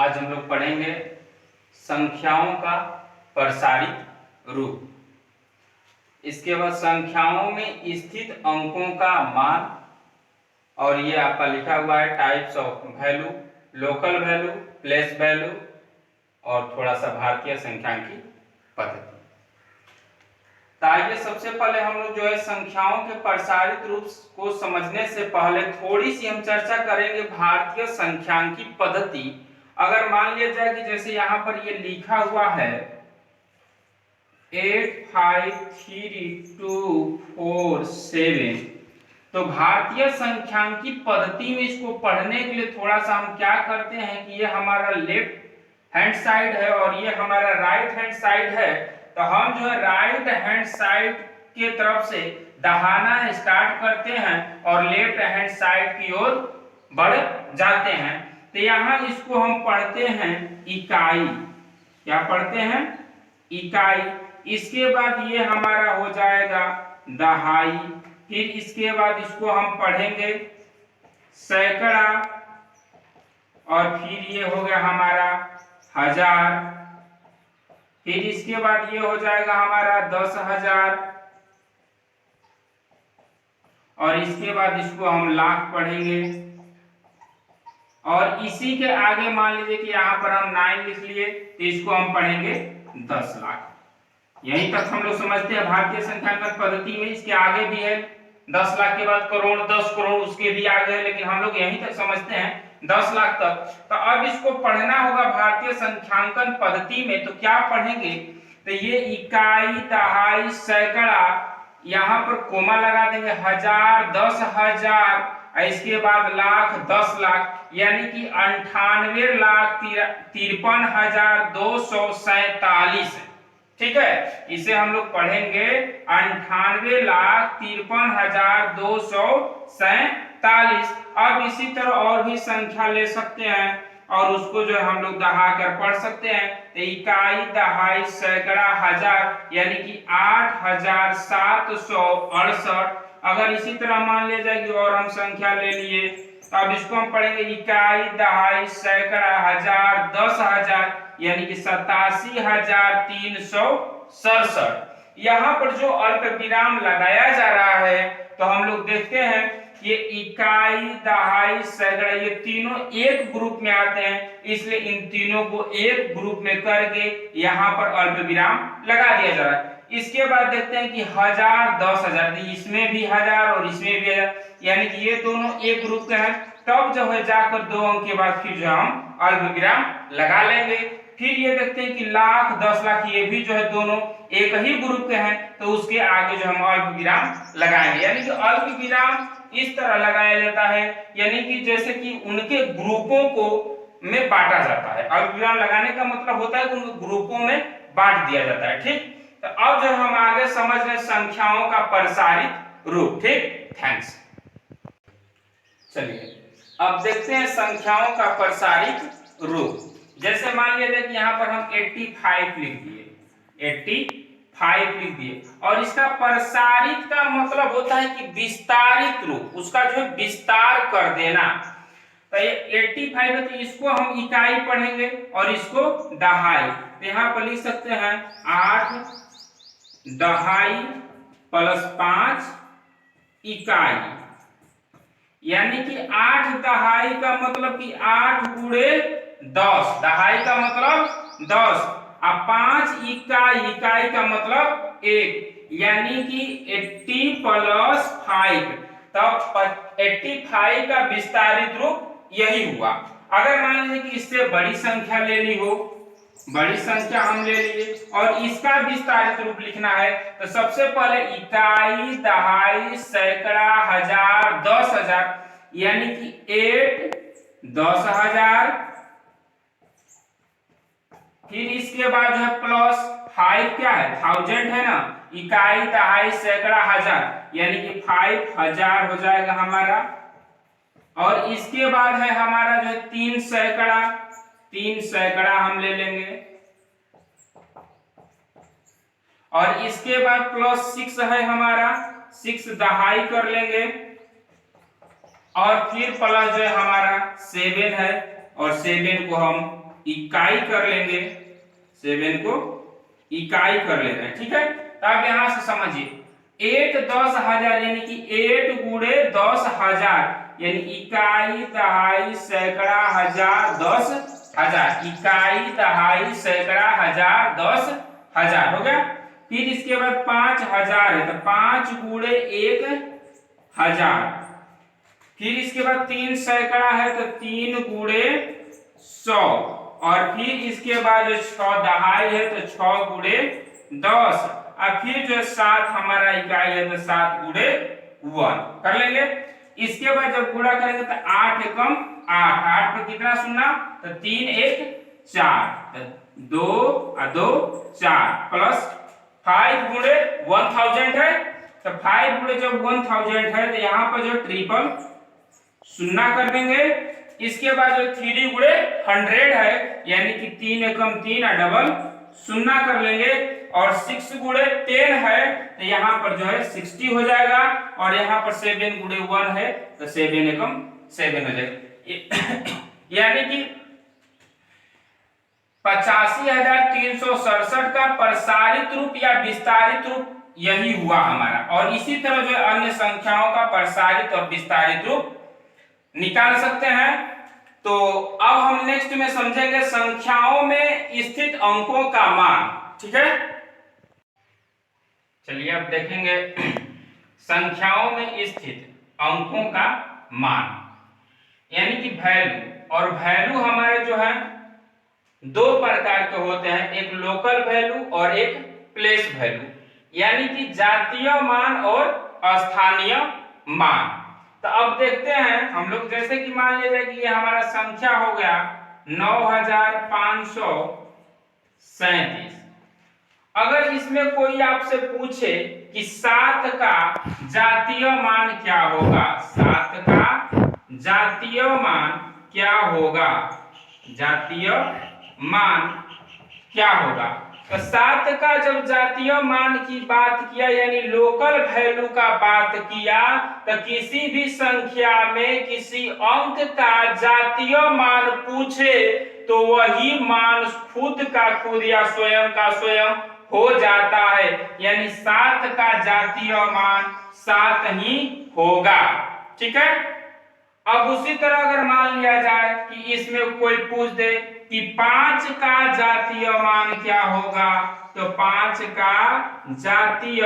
आज हम लोग पढ़ेंगे संख्याओं का प्रसारित रूप। इसके बाद संख्याओं में स्थित अंकों का मान, और ये आपका लिखा हुआ है types of value, local value, place value और थोड़ा सा भारतीय संख्यांकी पद्धति। तो आइए सबसे पहले हम लोग जो है संख्याओं के प्रसारित रूप को समझने से पहले थोड़ी सी हम चर्चा करेंगे भारतीय संख्यांकी पद्धति। अगर मान लिया जाए कि जैसे यहाँ पर ये लिखा हुआ है 8 5 3 2 4 7, तो भारतीय संख्यांकी पद्धति में इसको पढ़ने के लिए थोड़ा सा हम क्या करते हैं कि ये हमारा लेफ्ट हैंड साइड है और ये हमारा राइट हैंड साइड है, तो हम जो है राइट हैंड साइड के तरफ से दहाना स्टार्ट करते हैं और लेफ्ट हैंड साइड की ओर बढ़ जाते हैं। तो यहाँ इसको हम पढ़ते हैं इकाई। क्या पढ़ते हैं? इकाई। इसके बाद ये हमारा हो जाएगा दहाई, फिर इसके बाद इसको हम पढ़ेंगे सैकड़ा, और फिर ये हो गया हमारा हजार, फिर इसके बाद ये हो जाएगा हमारा 10,000, और इसके बाद इसको हम लाख पढ़ेंगे, और इसी के आगे मान लीजिए कि यहाँ पर हम 9 लिख लिए तो इसको हम पढ़ेंगे 10 लाख। यहीं तक हम लोग समझते हैं भारतीय संख्यांकन पद्धति में। इसके आगे भी है 10 लाख के बाद करोड़, 10 करोड़ उसके भी आगे है, लेकिन हम लोग यहीं तक समझते हैं 10 लाख तक। तो अब इसको पढ़ना होगा भारतीय संख्यांकन पद्धति में, तो क्या पढ़ेंगे? तो ये इकाई, दहाई, सैकड़ा, यहाँ पर कोमा लगा देंगे, हजार, 10,000, इसके बाद लाख, 10 लाख, यानी कि 98,53,247। ठीक है, इसे हम लोग पढ़ेंगे 98,53,247। अब इसी तरह और भी संख्या ले सकते हैं और उसको जो है हम लोग दहा कर पढ़ सकते हैं। तो इकाई, दहाई, सैकड़ा, हजार, यानी कि 8,768। अगर इसी तरह मान लिया जाए कि और हम संख्या ले लिए, तो अब इसको हम पढ़ेंगे इकाई, दहाई, सैकड़ा, हजार, 10,000, यानी कि 87,367। यहाँ पर जो अल्प विराम लगाया जा रहा है, तो हम लोग देखते हैं ये इकाई, दहाई, सैकड़ा, ये तीनों एक ग्रुप में आते हैं, इसलिए इन तीनों को एक ग्रुप में करके यहाँ पर अल्प विराम लगा दिया जा रहा है। इसके बाद देखते हैं कि हजार, 10,000, इसमें भी हजार और इसमें भी हजार, यानी कि ये दोनों एक ग्रुप के हैं। तब जो है जाकर 2 अंक के बाद फिर जो हम अल्प विराम लगा लेंगे। फिर ये देखते हैं कि लाख, 10 लाख, ये भी जो है दोनों एक ही ग्रुप के हैं, तो उसके आगे जो हम अल्प विराम लगाएंगे। यानी कि अल्प विराम इस तरह लगाया जाता है, यानी कि जैसे कि उनके ग्रुपों को में बांटा जाता है। अल्प विराम लगाने का मतलब होता है कि उनको ग्रुपों में बांट दिया जाता है। ठीक, तो अब जो हम आगे समझ रहे संख्याओं का प्रसारित रूप। ठीक, थैंक्स। चलिए अब देखते हैं संख्याओं का प्रसारित रूप। जैसे मान लीजिए कि यहाँ पर हम 85 लिख दिए, 85 लिख दिए, और इसका प्रसारित का मतलब होता है कि विस्तारित रूप, उसका जो है विस्तार कर देना। तो ये 85 है, तो इसको हम इकाई पढ़ेंगे और इसको दहाई। तो यहाँ पर लिख सकते हैं 8 दहाई प्लस 5 इकाई, यानी कि 8 दहाई का मतलब कि 8 गुणे 10, दहाई का मतलब 10, और 5 इकाई, इकाई का मतलब 1, यानी कि 80 प्लस 5। तब 85 का विस्तारित रूप यही हुआ। अगर मान लीजिए कि इससे बड़ी संख्या लेनी हो, बड़ी संख्या हम ले लिए और इसका विस्तारित रूप लिखना है, तो सबसे पहले इकाई, दहाई, सैकड़ा, हजार, 10,000, यानी कि 8 10,000, फिर इसके बाद जो है प्लस 5, क्या है 1000 है ना, इकाई, दहाई, सैकड़ा, हजार, यानी कि 5,000 हो जाएगा हमारा। और इसके बाद है हमारा जो है 3 सैकड़ा, 3 सैकड़ा हम ले लेंगे, और इसके बाद प्लस 6 है हमारा, 6 दहाई कर लेंगे, और फिर प्लस जो है हमारा 7 है, और 7 को हम इकाई कर लेंगे, 7 को इकाई कर ले रहे हैं, ठीक है। तो अब यहां से समझिए 8 10,000 यानी कि 8 गुणे 10,000 यानी इकाई, दहाई, सैकड़ा, हजार, 10,000, इकाई, दहाई, सैकड़ा, हजार, 10,000 हो गया। फिर इसके बाद 5,000 है तो 5 गुणे 1,000। फिर इसके बाद 3 सैकड़ा है तो 3 गुणे 100। और फिर इसके बाद जो 6 दहाई है तो 6 गुणे 10। और फिर जो 7 हमारा इकाई है तो 7 गुणे 1 कर लेंगे। इसके बाद जब गुणा करेंगे तो 8 एकम 8, 8 पे कितना सुनना तो 3 1 4, तो 2 और 2 4 प्लस 5 गुणे 1000 है तो 5 गुणे जब 1000 है तो यहाँ पर जो ट्रिपल शून्य कर देंगे। इसके बाद जो 3 गुणे 100 है यानी कि 3 एकम 3 और डबल शून्य कर लेंगे। और 6 गुणे 10 है तो यहाँ पर जो है 60 हो जाएगा। और यहाँ पर 7 गुणे 1 है तो 7 एकम 7 हो जाएगा यानी कि 85,367 का प्रसारित रूप या विस्तारित रूप यही हुआ हमारा। और इसी तरह जो अन्य संख्याओं का प्रसारित और विस्तारित रूप निकाल सकते हैं। तो अब हम नेक्स्ट में समझेंगे संख्याओं में स्थित अंकों का मान, ठीक है। चलिए अब देखेंगे संख्याओं में स्थित अंकों का मान यानी कि वैल्यू। और वैल्यू हमारे जो है दो प्रकार के होते हैं, एक लोकल वैल्यू और एक प्लेस वैल्यू, यानी कि जातीय मान और स्थानीय मान। तो अब देखते हैं हम लोग, जैसे कि मान लीजिए कि ये हमारा संख्या हो गया 9,537। अगर इसमें कोई आपसे पूछे कि 7 का जातीय मान क्या होगा, 7 का जातीय मान क्या होगा, जातीय मान क्या होगा, तो 7 का जब जातीय मान की बात किया यानी लोकल वैल्यू का बात किया, तो किसी भी संख्या में किसी अंक का जातीय मान पूछे तो वही मान खुद का खुद या स्वयं का स्वयं हो जाता है, यानी 7 का जातीय मान 7 ही होगा, ठीक है। अब उसी तरह अगर मान लिया जाए कि इसमें कोई पूछ दे कि 5 का जातीय मान क्या होगा, तो 5 का जातीय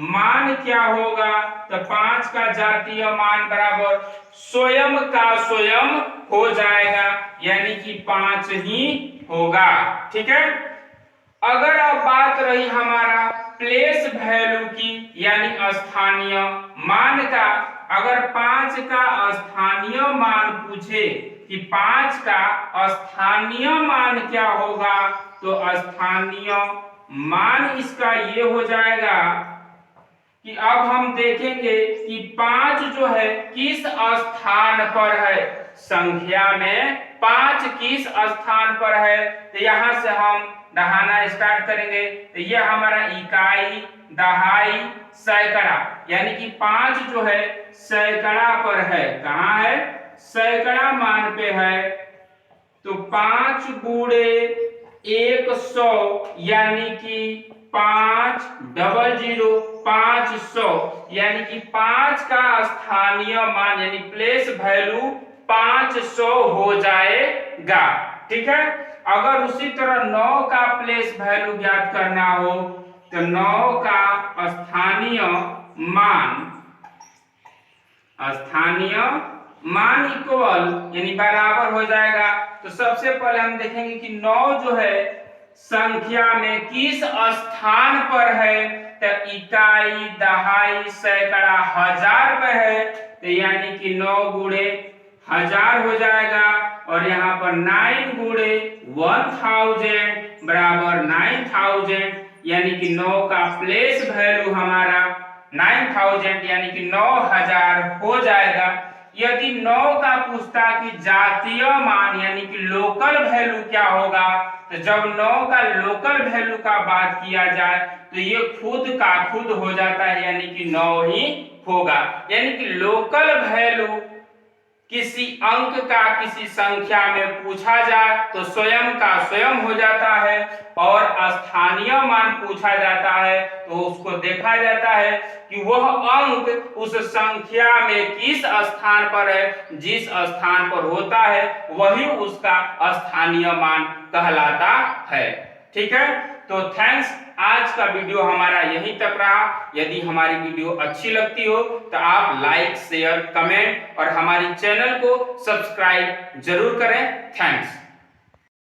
मान क्या होगा, तो 5 का जातीय मान बराबर स्वयं का स्वयं हो जाएगा, यानी कि 5 ही होगा, ठीक है। अगर अब बात रही हमारा प्लेस वैल्यू की यानी स्थानीय मान का, अगर 5 का स्थानीय मान पूछे कि 5 का स्थानीय मान क्या होगा, तो स्थानीय मान इसका ये हो जाएगा कि अब हम देखेंगे कि 5 जो है किस स्थान पर है, संख्या में 5 किस स्थान पर है, तो यहां से हम दहाना स्टार्ट करेंगे। तो ये हमारा इकाई, दहाई, सैकड़ा, यानी कि 5 जो है सैकड़ा पर है, कहाँ है, सैकड़ा मान पे है। तो 5 गुणे 100 यानी कि 500 500, यानी कि 5 का स्थानीय मान यानी प्लेस वैल्यू 500 हो जाएगा, ठीक है। अगर उसी तरह 9 का प्लेस वैल्यू ज्ञात करना हो तो 9 का स्थानीय मान इक्वल यानी बराबर हो जाएगा। तो सबसे पहले हम देखेंगे कि 9 जो है संख्या में किस स्थान पर है, तो इकाई, दहाई, सैकड़ा, हजार पे है, तो यानी कि 9 गुणे 1000 हो जाएगा। और यहाँ पर 9 गुणे 1000 बराबर 9000, यानी कि 9 का प्लेस वैल्यू हमारा 9000 यानी कि 9000 हो जाएगा। यदि 9 का पूछता कि जातीय मान यानी कि लोकल वैल्यू क्या होगा, तो जब 9 का लोकल वैल्यू का बात किया जाए तो ये खुद का खुद हो जाता है, यानी कि 9 ही होगा, यानी कि लोकल वैल्यू किसी अंक का किसी संख्या में पूछा जाए तो स्वयं का स्वयं हो जाता है, और स्थानीय मान पूछा जाता है तो उसको देखा जाता है कि वह अंक उस संख्या में किस स्थान पर है, जिस स्थान पर होता है वही उसका स्थानीय मान कहलाता है। ठीक है, तो थैंक्स। आज का वीडियो हमारा यहीं तक रहा। यदि हमारी वीडियो अच्छी लगती हो तो आप लाइक, शेयर, कमेंट और हमारी चैनल को सब्सक्राइब जरूर करें। थैंक्स।